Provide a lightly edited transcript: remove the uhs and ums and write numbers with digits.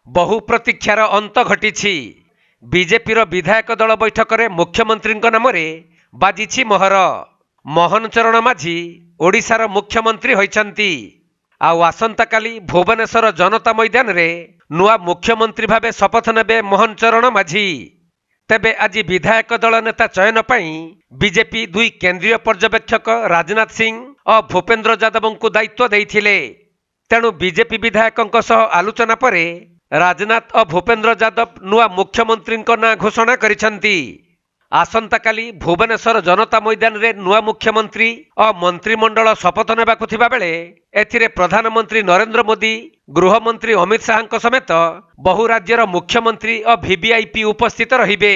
बहु प्रतीक्षार अंत घटी बीजेपीर विधायक दल बैठक में मुख्यमंत्री नाम बाजिछि मोहर। मोहन चरण माझी ओडिशार मुख्यमंत्री होइछन्ति। आसंता काली भुवनेश्वर जनता मैदान रे नुआ मुख्यमंत्री भावे शपथ नेबे मोहन चरण माझी। तेबे आज विधायक दल नेता चयन पाई बीजेपी दुई केंद्रीय पर्यवेक्षक राजनाथ सिंह और भूपेन्द्र यादव को दायित्व देइथिले। तेणु बीजेपी विधायकों सह आलोचना पर राजनाथ और भूपेन्द्र यादव नुआ मुख्यमंत्री ना घोषणा करिसंती। आसंता काली भुवनेश्वर जनता मैदान रे नुआ मुख्यमंत्री और मंत्रिमंडल शपथ नेबाकु थिबा बेले एथिरे प्रधानमंत्री नरेंद्र मोदी, गृहमंत्री अमित शाह समेत बहु राज्यर मुख्यमंत्री और वीवीआईपी उपस्थित रहिबे।